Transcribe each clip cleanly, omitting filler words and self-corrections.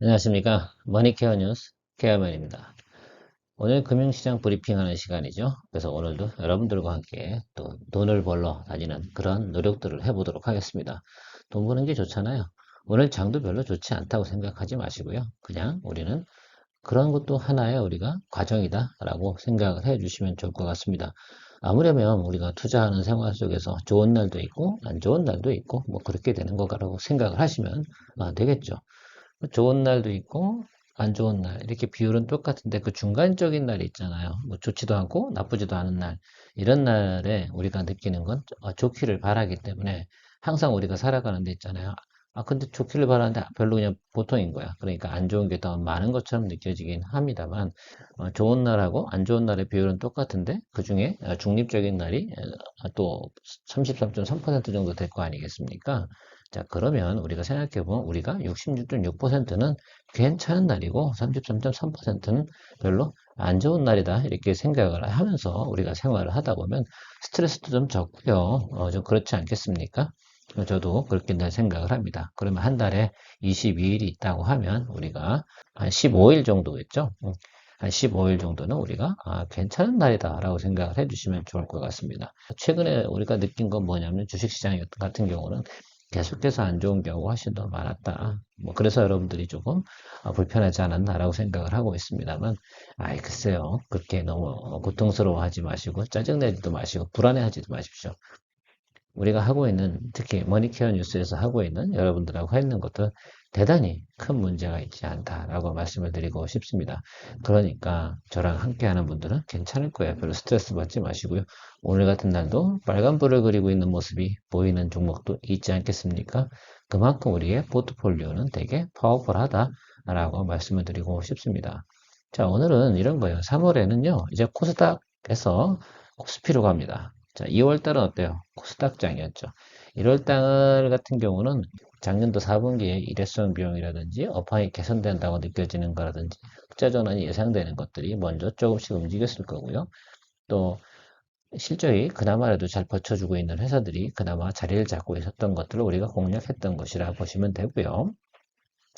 안녕하십니까. 머니케어 뉴스 케어맨입니다. 오늘 금융시장 브리핑하는 시간이죠. 그래서 오늘도 여러분들과 함께 또 돈을 벌러 다니는 그런 노력들을 해보도록 하겠습니다. 돈 버는 게 좋잖아요. 오늘 장도 별로 좋지 않다고 생각하지 마시고요. 그냥 우리는 그런 것도 하나의 우리가 과정이다 라고 생각을 해 주시면 좋을 것 같습니다. 아무려면 우리가 투자하는 생활 속에서 좋은 날도 있고 안 좋은 날도 있고 뭐 그렇게 되는 거라고 생각을 하시면 되겠죠. 좋은 날도 있고 안 좋은 날 이렇게 비율은 똑같은데 그 중간적인 날이 있잖아요. 뭐 좋지도 않고 나쁘지도 않은 날 이런 날에 우리가 느끼는 건 좋기를 바라기 때문에 항상 우리가 살아가는 데 있잖아요. 근데 좋기를 바라는데 별로 그냥 보통인 거야. 그러니까 안 좋은 게 더 많은 것처럼 느껴지긴 합니다만 좋은 날하고 안 좋은 날의 비율은 똑같은데 그 중에 중립적인 날이 또 33.3% 정도 될 거 아니겠습니까? 자, 그러면 우리가 생각해보면 우리가 66.6%는 괜찮은 날이고 33.3%는 별로 안 좋은 날이다. 이렇게 생각을 하면서 우리가 생활을 하다 보면 스트레스도 좀 적고요. 좀 그렇지 않겠습니까? 저도 그렇게 늘 생각을 합니다. 그러면 한 달에 22일이 있다고 하면 우리가 한 15일 정도겠죠? 한 15일 정도는 우리가 괜찮은 날이다라고 생각을 해주시면 좋을 것 같습니다. 최근에 우리가 느낀 건 뭐냐면 주식시장 같은 경우는 계속해서 안 좋은 경우가 훨씬 더 많았다. 뭐 그래서 여러분들이 조금 불편하지 않았나라고 생각을 하고 있습니다만, 글쎄요. 그렇게 너무 고통스러워하지 마시고 짜증내지도 마시고 불안해하지도 마십시오. 우리가 하고 있는 특히 머니케어 뉴스에서 하고 있는 여러분들하고 하는 것도 대단히 큰 문제가 있지 않다라고 말씀을 드리고 싶습니다. 그러니까 저랑 함께 하는 분들은 괜찮을 거예요. 별로 스트레스 받지 마시고요. 오늘 같은 날도 빨간불을 그리고 있는 모습이 보이는 종목도 있지 않겠습니까? 그만큼 우리의 포트폴리오는 되게 파워풀하다라고 말씀을 드리고 싶습니다. 자, 오늘은 이런 거예요. 3월에는요, 이제 코스닥에서 코스피로 갑니다. 자, 2월 달은 어때요? 코스닥장이었죠. 1월 달 같은 경우는 작년도 4분기에 일회성 비용이라든지 업황이 개선된다고 느껴지는 거라든지 흑자 전환이 예상되는 것들이 먼저 조금씩 움직였을 거고요. 또 실적이 그나마라도 잘 버텨주고 있는 회사들이 그나마 자리를 잡고 있었던 것들을 우리가 공략했던 것이라 보시면 되고요.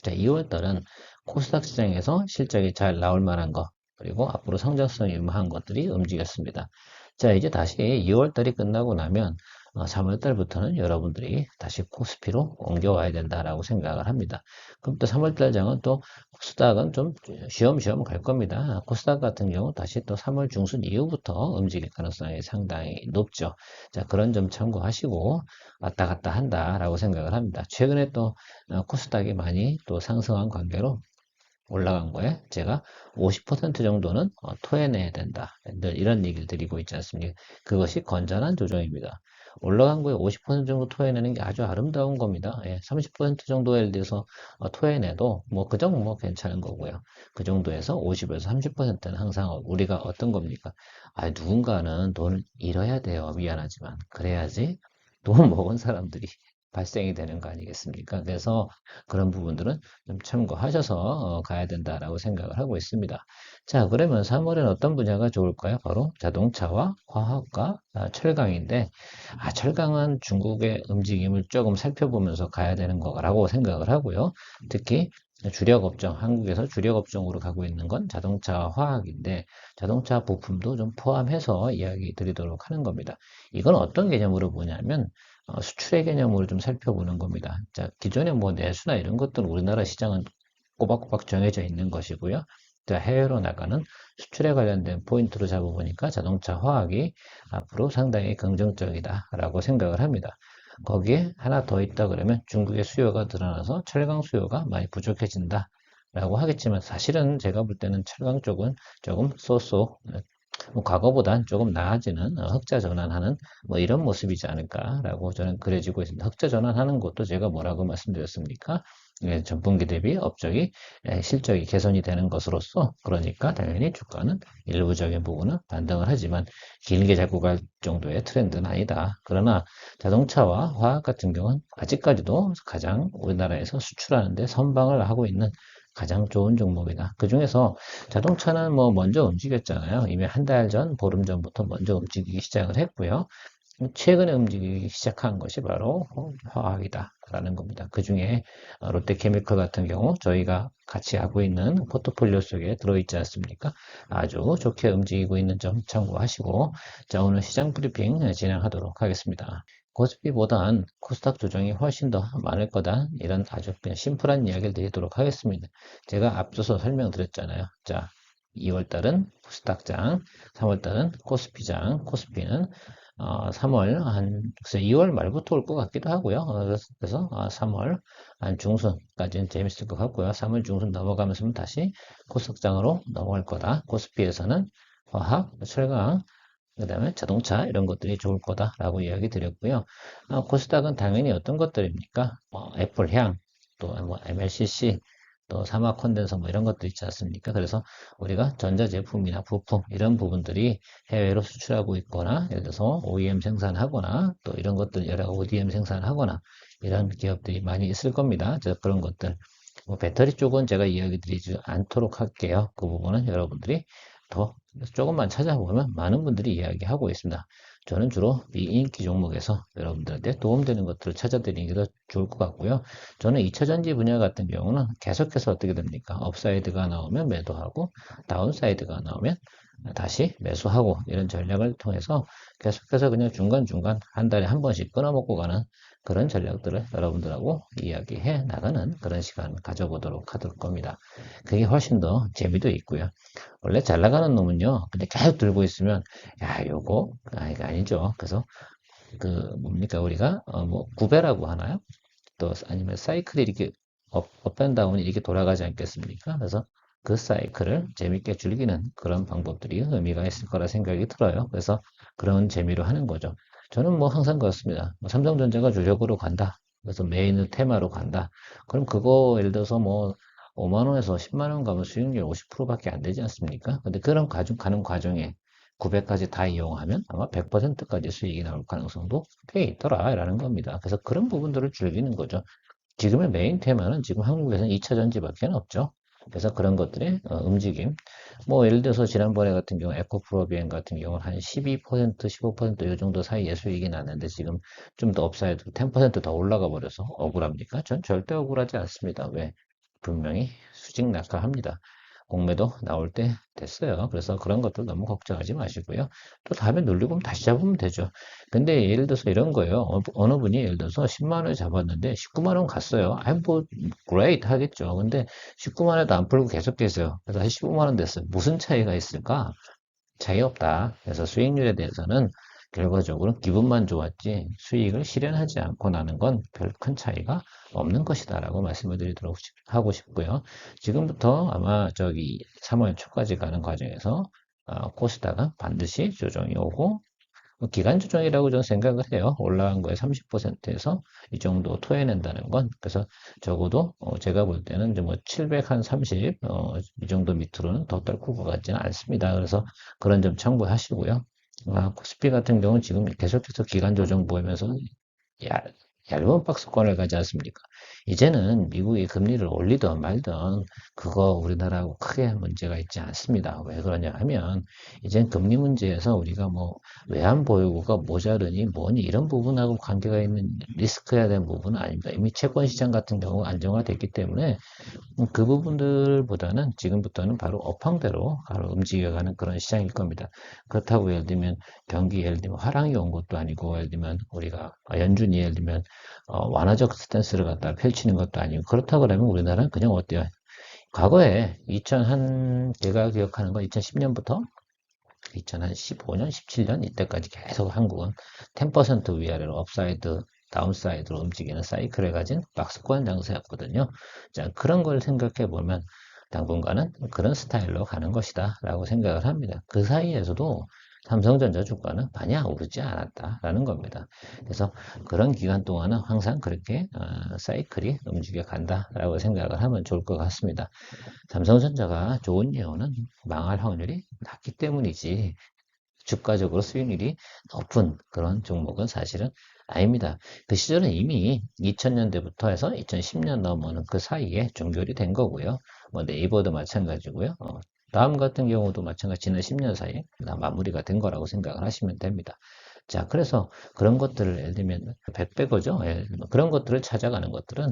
자, 2월 달은 코스닥 시장에서 실적이 잘 나올 만한 것, 그리고 앞으로 성장성이 유망한 것들이 움직였습니다. 자, 이제 다시 2월 달이 끝나고 나면 3월 달부터는 여러분들이 다시 코스피로 옮겨와야 된다라고 생각을 합니다. 그럼 또 3월 달 장은 또 코스닥은 좀 쉬엄쉬엄 갈 겁니다. 코스닥 같은 경우 다시 또 3월 중순 이후부터 움직일 가능성이 상당히 높죠. 자, 그런 점 참고하시고 왔다 갔다 한다라고 생각을 합니다. 최근에 또 코스닥이 많이 또 상승한 관계로 올라간 거에 제가 50% 정도는 토해내야 된다. 늘 이런 얘기를 드리고 있지 않습니까? 그것이 건전한 조정입니다. 올라간 거에 50% 정도 토해내는 게 아주 아름다운 겁니다. 30% 정도 예를 들어서 토해내도 뭐 그 정도 뭐 괜찮은 거고요. 그 정도에서 50에서 30%는 항상 우리가 어떤 겁니까? 누군가는 돈을 잃어야 돼요. 미안하지만. 그래야지 돈 먹은 사람들이 발생이 되는 거 아니겠습니까? 그래서 그런 부분들은 좀 참고하셔서 가야 된다라고 생각을 하고 있습니다. 자, 그러면 3월엔 어떤 분야가 좋을까요? 바로 자동차와 화학과 철강인데, 철강은 중국의 움직임을 조금 살펴보면서 가야 되는 거라고 생각을 하고요. 특히 주력 업종, 한국에서 주력 업종으로 가고 있는 건 자동차와 화학인데, 자동차 부품도 좀 포함해서 이야기 드리도록 하는 겁니다. 이건 어떤 개념으로 보냐면, 수출의 개념으로 좀 살펴보는 겁니다. 자, 기존에 뭐 내수나 이런 것들은 우리나라 시장은 꼬박꼬박 정해져 있는 것이고요. 자, 해외로 나가는 수출에 관련된 포인트로 잡아보니까 자동차 화학이 앞으로 상당히 긍정적이다라고 생각을 합니다. 거기에 하나 더 있다 그러면 중국의 수요가 드러나서 철강 수요가 많이 부족해진다. 라고 하겠지만 사실은 제가 볼 때는 철강 쪽은 조금 쏘쏘 뭐 과거보단 조금 나아지는 흑자 전환하는 뭐 이런 모습이지 않을까라고 저는 그려지고 있습니다. 흑자 전환하는 것도 제가 뭐라고 말씀드렸습니까? 전분기 대비 업적이 실적이 개선이 되는 것으로서 그러니까 당연히 주가는 일부적인 부분은 반등을 하지만 길게 잡고 갈 정도의 트렌드는 아니다. 그러나 자동차와 화학 같은 경우는 아직까지도 가장 우리나라에서 수출하는데 선방을 하고 있는 가장 좋은 종목이다. 그 중에서 자동차는 뭐 먼저 움직였잖아요. 이미 한 달 전, 보름 전부터 먼저 움직이기 시작을 했고요. 최근에 움직이기 시작한 것이 바로 화학이다라는 겁니다. 그 중에 롯데케미컬 같은 경우 저희가 같이 하고 있는 포트폴리오 속에 들어있지 않습니까? 아주 좋게 움직이고 있는 점 참고하시고, 자, 오늘 시장 브리핑 진행하도록 하겠습니다. 코스피보단 코스닥 조정이 훨씬 더 많을 거다. 이런 아주 그냥 심플한 이야기를 드리도록 하겠습니다. 제가 앞서서 설명드렸잖아요. 자, 2월달은 코스닥장, 3월달은 코스피장, 코스피는 3월 글쎄 2월 말부터 올 것 같기도 하고요. 그래서 3월 한 중순까지는 재밌을 것 같고요. 3월 중순 넘어가면서 다시 코스닥장으로 넘어갈 거다. 코스피에서는 화학, 철강, 그 다음에 자동차 이런 것들이 좋을 거다라고 이야기 드렸고요. 코스닥은 당연히 어떤 것들입니까? 애플향, 또 뭐 MLCC, 또 사막 콘덴서 뭐 이런 것도 있지 않습니까? 그래서 우리가 전자제품이나 부품 이런 부분들이 해외로 수출하고 있거나 예를 들어서 OEM 생산하거나 또 이런 것들 여러 ODM 생산하거나 이런 기업들이 많이 있을 겁니다. 그런 것들 뭐 배터리 쪽은 제가 이야기 드리지 않도록 할게요. 그 부분은 여러분들이 더 조금만 찾아보면 많은 분들이 이야기하고 있습니다. 저는 주로 미인기 종목에서 여러분들한테 도움되는 것들을 찾아드리는 게 더 좋을 것 같고요. 저는 2차전지 분야 같은 경우는 계속해서 어떻게 됩니까? 업사이드가 나오면 매도하고 다운사이드가 나오면 다시 매수하고 이런 전략을 통해서 계속해서 그냥 중간중간 한 달에 한 번씩 끊어먹고 가는 그런 전략들을 여러분들하고 이야기해 나가는 그런 시간 가져보도록 할 겁니다. 그게 훨씬 더 재미도 있고요. 원래 잘 나가는 놈은요, 근데 계속 들고 있으면, 야, 요거, 이거 아니죠. 그래서, 뭡니까, 우리가, 뭐, 구배라고 하나요? 또, 아니면 사이클이 이렇게, 업앤다운이 이렇게 돌아가지 않겠습니까? 그래서 그 사이클을 재밌게 즐기는 그런 방법들이 의미가 있을 거라 생각이 들어요. 그래서 그런 재미로 하는 거죠. 저는 뭐 항상 그렇습니다. 뭐 삼성전자가 주력으로 간다. 그래서 메인을 테마로 간다. 그럼 그거 예를 들어서 뭐 5만 원에서 10만 원 가면 수익률 50%밖에 안 되지 않습니까? 근데 그런 가는 과정에 900까지 다 이용하면 아마 100%까지 수익이 나올 가능성도 꽤 있더라라는 겁니다. 그래서 그런 부분들을 즐기는 거죠. 지금의 메인 테마는 지금 한국에서는 2차 전지밖에 없죠. 그래서 그런 것들의 움직임. 뭐 예를 들어서 지난번에 같은 경우 에코프로비엔 같은 경우는 한 12%, 15%이 정도 사이에 수익이 났는데 지금 좀 더 업사이드 10%더 올라가 버려서 억울합니까? 전 절대 억울하지 않습니다. 왜? 분명히 수직 낙하합니다. 공매도 나올 때 됐어요. 그래서 그런 것들 너무 걱정하지 마시고요. 또 다음에 눌리고 다시 잡으면 되죠. 근데 예를 들어서 이런 거예요. 어느 분이 예를 들어서 10만 원을 잡았는데 19만 원 갔어요. 뭐, great 하겠죠. 근데 19만 원도 안 풀고 계속 계세요. 그래서 다시 15만 원 됐어요. 무슨 차이가 있을까? 차이 없다. 그래서 수익률에 대해서는 결과적으로 기분만 좋았지 수익을 실현하지 않고 나는 건 별 큰 차이가 없는 것이다라고 말씀을 드리도록 하고 싶고요. 지금부터 아마 저기 3월 초까지 가는 과정에서 코스닥은 반드시 조정이 오고 기간 조정이라고 저는 생각을 해요. 올라간 거에 30%에서 이 정도 토해낸다는 건 그래서 적어도 제가 볼 때는 이제 뭐 700 한 30, 이 정도 밑으로는 더 떨고 것 같지는 않습니다. 그래서 그런 점 참고하시고요. 코스피 같은 경우는 지금 계속해서 기간 조정 보이면서 야, 얇은 박스권을 가지 않습니까? 이제는 미국이 금리를 올리든 말든 그거 우리나라하고 크게 문제가 있지 않습니다. 왜 그러냐 하면 이젠 금리 문제에서 우리가 뭐 외환 보유고가 모자르니 뭐니 이런 부분하고 관계가 있는 리스크해야 되는 부분은 아닙니다. 이미 채권 시장 같은 경우 안정화됐기 때문에 그 부분들보다는 지금부터는 바로 업황대로 바로 움직여가는 그런 시장일 겁니다. 그렇다고 예를 들면 경기 예를 들면 화랑이 온 것도 아니고 예를 들면 우리가 연준이 예를 들면 완화적 스탠스를 갖다 펼치는 것도 아니고 그렇다고 하면 우리나라는 그냥 어때요? 과거에 2000한 제가 기억하는 건 2010년부터 2015년, 17년 이때까지 계속 한국은 10% 위아래로 업사이드, 다운사이드로 움직이는 사이클을 가진 박스권 장세였거든요. 자, 그런 걸 생각해 보면 당분간은 그런 스타일로 가는 것이다 라고 생각을 합니다. 그 사이에서도 삼성전자 주가는 많이 오르지 않았다라는 겁니다. 그래서 그런 기간 동안은 항상 그렇게 사이클이 움직여 간다라고 생각을 하면 좋을 것 같습니다. 삼성전자가 좋은 예언은 망할 확률이 낮기 때문이지 주가적으로 수익률이 높은 그런 종목은 사실은 아닙니다. 그 시절은 이미 2000년대부터 해서 2010년 넘어오는 그 사이에 종결이 된 거고요. 뭐 네이버도 마찬가지고요. 다음 같은 경우도 마찬가지 지난 10년 사이에 마무리가 된 거라고 생각을 하시면 됩니다. 자, 그래서 그런 것들을 예를 들면 백배거죠. 예, 그런 것들을 찾아가는 것들은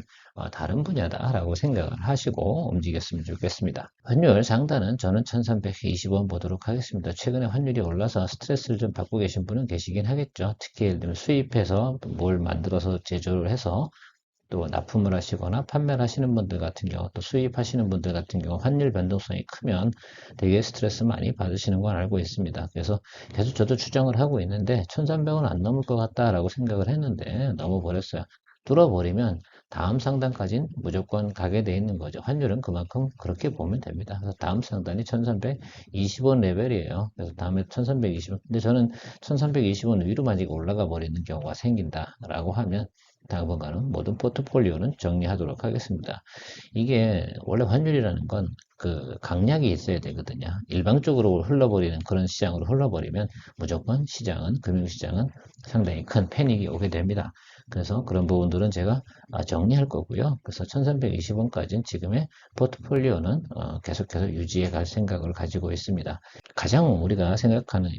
다른 분야다라고 생각을 하시고 움직였으면 좋겠습니다. 환율 상단은 저는 1320원 보도록 하겠습니다. 최근에 환율이 올라서 스트레스를 좀 받고 계신 분은 계시긴 하겠죠. 특히 예를 들면 수입해서 뭘 만들어서 제조를 해서 또 납품을 하시거나 판매를 하시는 분들 같은 경우, 또 수입하시는 분들 같은 경우 환율 변동성이 크면 되게 스트레스 많이 받으시는 건 알고 있습니다. 그래서 계속 저도 추정을 하고 있는데 1300원 안 넘을 것 같다라고 생각을 했는데 넘어버렸어요. 뚫어버리면 다음 상단까지는 무조건 가게 돼 있는 거죠. 환율은 그만큼 그렇게 보면 됩니다. 그래서 다음 상단이 1320원 레벨이에요. 그래서 다음에 1320원. 근데 저는 1320원 위로만 지금 올라가 버리는 경우가 생긴다라고 하면 당분간은 모든 포트폴리오는 정리하도록 하겠습니다. 이게 원래 환율이라는 건 그 강약이 있어야 되거든요. 일방적으로 흘러버리는 그런 시장으로 흘러버리면 무조건 시장은 금융시장은 상당히 큰 패닉이 오게 됩니다. 그래서 그런 부분들은 제가 정리할 거고요. 그래서 1320원까지는 지금의 포트폴리오는 계속해서 유지해 갈 생각을 가지고 있습니다. 가장 우리가 생각하는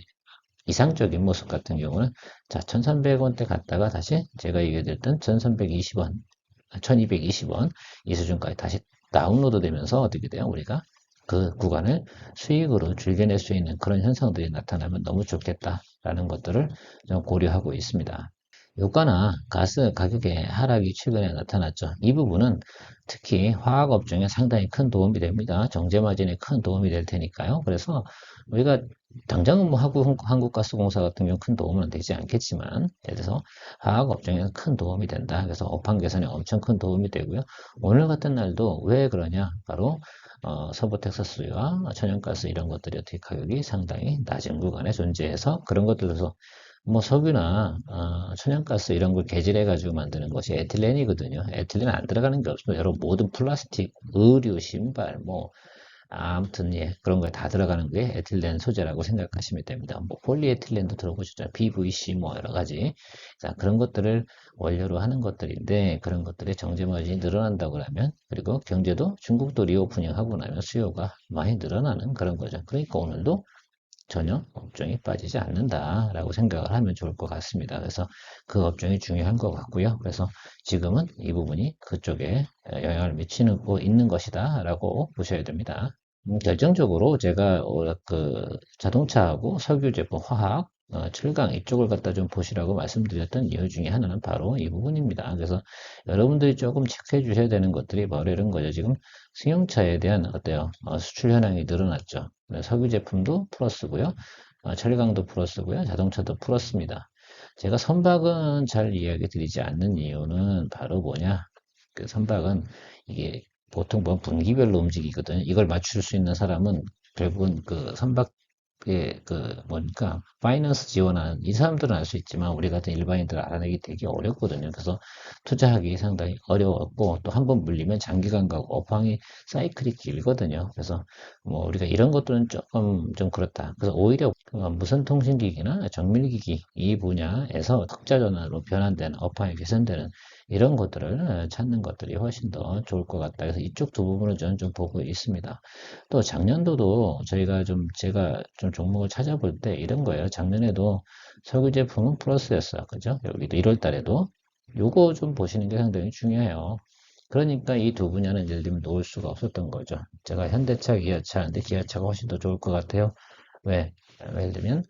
이상적인 모습 같은 경우는 자 1300원대 갔다가 다시 제가 얘기했던 1320원 1220원 이 수준까지 다시 다운로드 되면서 어떻게 돼요? 우리가 그 구간을 수익으로 즐겨낼 수 있는 그런 현상들이 나타나면 너무 좋겠다라는 것들을 좀 고려하고 있습니다. 유가나 가스 가격의 하락이 최근에 나타났죠. 이 부분은 특히 화학업종에 상당히 큰 도움이 됩니다. 정제마진에 큰 도움이 될 테니까요. 그래서 우리가 당장은 뭐 한국가스공사 같은 경우 큰 도움은 되지 않겠지만, 예를 들어서 화학업종에는 큰 도움이 된다. 그래서 업황 개선에 엄청 큰 도움이 되고요. 오늘 같은 날도 왜 그러냐? 바로 서부 텍사스와 천연가스 이런 것들이 어떻게 가격이 상당히 낮은 구간에 존재해서 그런 것들에서 뭐 석유나 천연가스 이런 걸 개질해 가지고 만드는 것이 에틸렌이거든요. 에틸렌 안 들어가는 게 없습니다. 여러분 모든 플라스틱, 의류, 신발 뭐 아무튼 예 그런 거에 다 들어가는 게 에틸렌 소재라고 생각하시면 됩니다. 뭐 폴리에틸렌도 들어보셨죠. PVC 뭐 여러 가지 자 그런 것들을 원료로 하는 것들인데 그런 것들의 정제 마진이 늘어난다고 하면 그리고 경제도 중국도 리오프닝 하고 나면 수요가 많이 늘어나는 그런 거죠. 그러니까 오늘도 전혀 업종이 빠지지 않는다라고 생각을 하면 좋을 것 같습니다. 그래서 그 업종이 중요한 것 같고요. 그래서 지금은 이 부분이 그쪽에 영향을 미치고 있는 것이다라고 보셔야 됩니다. 결정적으로 제가 그 자동차하고 석유 제품, 화학, 철강 이쪽을 갖다 좀 보시라고 말씀드렸던 이유 중에 하나는 바로 이 부분입니다. 그래서 여러분들이 조금 체크해 주셔야 되는 것들이 바로 이런 거죠. 지금 승용차에 대한 어때요? 수출 현황이 늘어났죠. 석유 제품도 플러스고요. 철강도 플러스고요. 자동차도 플러스입니다. 제가 선박은 잘 이야기 드리지 않는 이유는 바로 뭐냐? 그 선박은 이게 보통 뭐 분기별로 움직이거든요. 이걸 맞출 수 있는 사람은 결국은 그 선박의 그 뭐니까 파이낸스 지원하는 이 사람들은 알 수 있지만 우리 같은 일반인들 알아내기 되게 어렵거든요. 그래서 투자하기 상당히 어려웠고 또 한 번 물리면 장기간 가고 업황이 사이클이 길거든요. 그래서 뭐 우리가 이런 것들은 조금 좀 그렇다. 그래서 오히려 무선 통신기기나 정밀기기 이 분야에서 흑자 전환으로 변환되는 업황이 개선되는 이런 것들을 찾는 것들이 훨씬 더 좋을 것 같다. 그래서 이쪽 두 부분을 저는 좀 보고 있습니다. 또 작년도도 제가 좀 종목을 찾아볼 때 이런 거예요. 작년에도 석유 제품은 플러스였어요. 그죠? 여기도 1월 달에도 요거 좀 보시는 게 상당히 중요해요. 그러니까 이 두 분야는 예를 들면 놓을 수가 없었던 거죠. 제가 현대차, 기아차 하는데 기아차가 훨씬 더 좋을 것 같아요. 왜? 예를 들면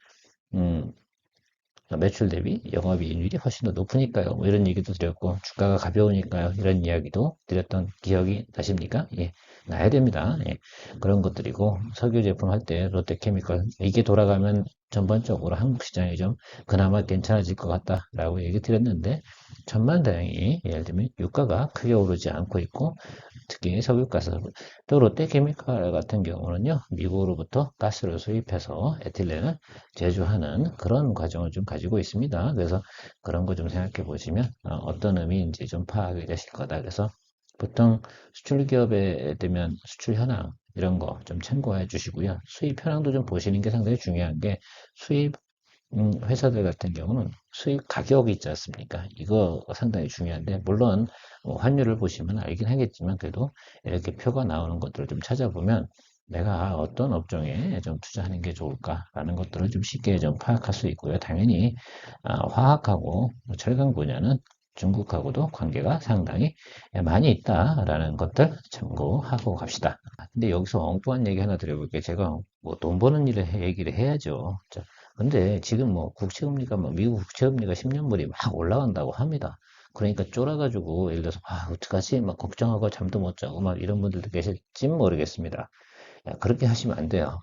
음, 매출 대비 영업이익률이 훨씬 더 높으니까요. 뭐 이런 얘기도 드렸고 주가가 가벼우니까요. 이런 이야기도 드렸던 기억이 나십니까? 예, 나야 됩니다. 예, 그런 것들이고 석유 제품 할 때 롯데케미컬 이게 돌아가면 전반적으로 한국 시장이 좀 그나마 괜찮아질 것 같다라고 얘기 드렸는데 천만다행히 예를 들면 유가가 크게 오르지 않고 있고 특히 석유가스 또 롯데케미칼 같은 경우는요 미국으로부터 가스를 수입해서 에틸렌을 제조하는 그런 과정을 좀 가지고 있습니다. 그래서 그런 거 좀 생각해 보시면 어떤 의미인지 좀 파악이 되실 거다. 그래서 보통 수출 기업에 되면 수출 현황 이런 거 좀 참고해 주시고요. 수입 현황도 좀 보시는 게 상당히 중요한 게 수입 회사들 같은 경우는 수입 가격이 있지 않습니까? 이거 상당히 중요한데, 물론 환율을 보시면 알긴 하겠지만, 그래도 이렇게 표가 나오는 것들을 좀 찾아보면, 내가 어떤 업종에 좀 투자하는 게 좋을까라는 것들을 좀 쉽게 좀 파악할 수 있고요. 당연히 화학하고 철강 분야는 중국하고도 관계가 상당히 많이 있다라는 것들 참고하고 갑시다. 근데 여기서 엉뚱한 얘기 하나 드려볼게요. 제가 뭐 돈 버는 일을 얘기를 해야죠. 자, 근데 지금 뭐 국채금리가 뭐 미국 국채금리가 10년물이 막 올라간다고 합니다. 그러니까 쫄아가지고 예를 들어서 어떡하지? 막 걱정하고 잠도 못 자고 막 이런 분들도 계실지 모르겠습니다. 야, 그렇게 하시면 안 돼요.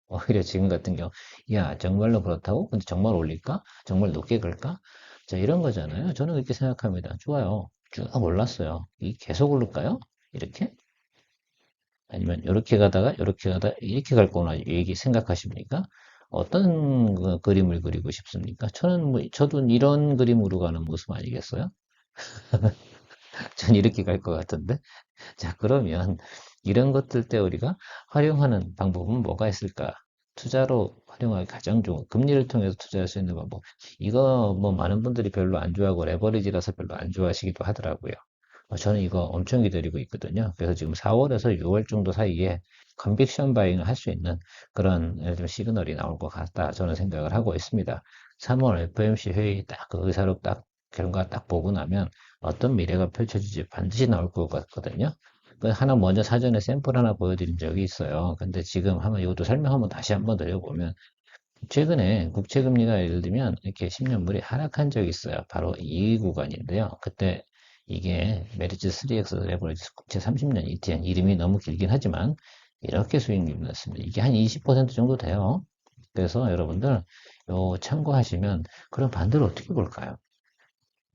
오히려 지금 같은 경우, 야, 정말로 그렇다고? 근데 정말 올릴까? 정말 높게 갈까? 자, 이런 거잖아요. 저는 그렇게 생각합니다. 좋아요. 쭉 올랐어요. 이 계속 오를까요? 이렇게? 아니면 이렇게 가다가 이렇게 가다 이렇게 갈 거나 얘기 생각하십니까? 어떤 그 그림을 그리고 싶습니까? 저는 뭐 저도 이런 그림으로 가는 모습 아니겠어요? 전 이렇게 갈 것 같은데. 자, 그러면 이런 것들 때 우리가 활용하는 방법은 뭐가 있을까? 투자로 활용하기 가장 좋은 금리를 통해서 투자할 수 있는 방법. 이거 뭐 많은 분들이 별로 안 좋아하고 레버리지라서 별로 안 좋아하시기도 하더라고요. 저는 이거 엄청 기다리고 있거든요. 그래서 지금 4월에서 6월 정도 사이에 컨빅션 바잉을 할 수 있는 그런 좀 시그널이 나올 것 같다. 저는 생각을 하고 있습니다. 3월 FOMC 회의 딱 그 의사록 딱 결과 딱 보고 나면 어떤 미래가 펼쳐질지 반드시 나올 것 같거든요. 그 하나 먼저 사전에 샘플 하나 보여드린 적이 있어요. 근데 지금 한번 이것도 설명 한번 다시 한번 드려보면 최근에 국채금리가 예를 들면 이렇게 10년물이 하락한 적이 있어요. 바로 이 구간인데요. 그때 이게 메리츠 3X 레버리지 국채 30년 ETN 이름이 너무 길긴 하지만 이렇게 수익률이 났습니다. 이게 한 20% 정도 돼요. 그래서 여러분들 요 참고하시면 그럼 반대로 어떻게 볼까요?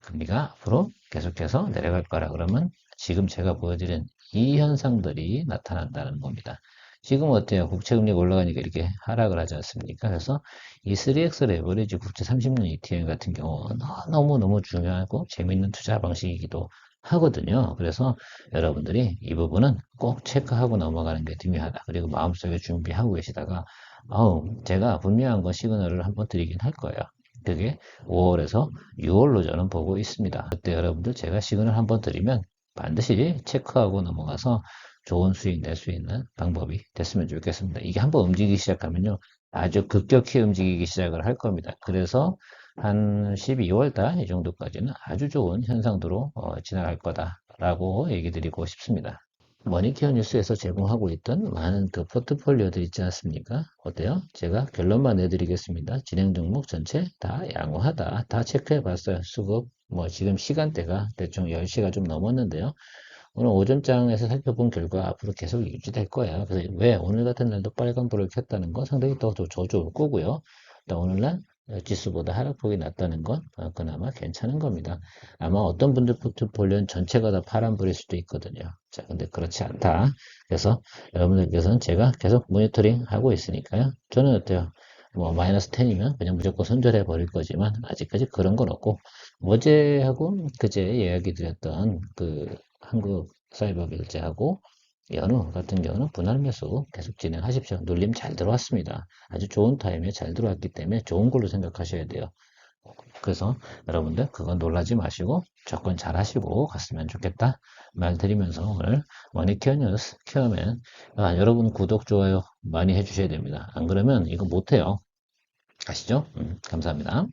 금리가 앞으로 계속해서 내려갈 거라 그러면 지금 제가 보여드린 이 현상들이 나타난다는 겁니다. 지금 어때요? 국채금리가 올라가니까 이렇게 하락을 하지 않습니까? 그래서 이 3X 레버리지 국채 30년 ETN 같은 경우 너무너무 중요하고 재밌는 투자 방식이기도 하거든요. 그래서 여러분들이 이 부분은 꼭 체크하고 넘어가는 게 중요하다. 그리고 마음속에 준비하고 계시다가 제가 분명한 거 시그널을 한번 드리긴 할 거예요. 그게 5월에서 6월로 저는 보고 있습니다. 그때 여러분들 제가 시그널 한번 드리면 반드시 체크하고 넘어가서 좋은 수익 낼 수 있는 방법이 됐으면 좋겠습니다. 이게 한번 움직이기 시작하면요. 아주 급격히 움직이기 시작을 할 겁니다. 그래서 한 12월 달 이 정도까지는 아주 좋은 현상도로 지나갈 거다라고 얘기 드리고 싶습니다. 머니케어 뉴스에서 제공하고 있던 많은 그 포트폴리오들 있지 않습니까? 어때요? 제가 결론만 내드리겠습니다. 진행 종목 전체 다 양호하다. 다 체크해 봤어요. 수급, 뭐 지금 시간대가 대충 10시가 좀 넘었는데요. 오늘 오전장에서 살펴본 결과 앞으로 계속 유지될 거예요. 그래서 왜 오늘 같은 날도 빨간불을 켰다는 건 상당히 더 좋을 거고요. 또 오늘날 지수보다 하락폭이 낮다는 건 그나마 괜찮은 겁니다. 아마 어떤 분들 포트폴리오는 전체가 다 파란불일 수도 있거든요. 자, 근데 그렇지 않다. 그래서 여러분들께서는 제가 계속 모니터링 하고 있으니까요. 저는 어때요? 뭐 마이너스 10이면 그냥 무조건 손절해 버릴 거지만 아직까지 그런 건 없고 어제하고 그제 이야기 드렸던 그 한국 사이버 결제하고 연우 같은 경우는 분할 매수 계속 진행하십시오. 눌림 잘 들어왔습니다. 아주 좋은 타임에 잘 들어왔기 때문에 좋은 걸로 생각하셔야 돼요. 그래서 여러분들 그건 놀라지 마시고 조건 잘 하시고 갔으면 좋겠다 말 드리면서 오늘 머니케어 뉴스 케어맨 여러분 구독 좋아요 많이 해주셔야 됩니다. 안 그러면 이거 못해요. 아시죠? 감사합니다.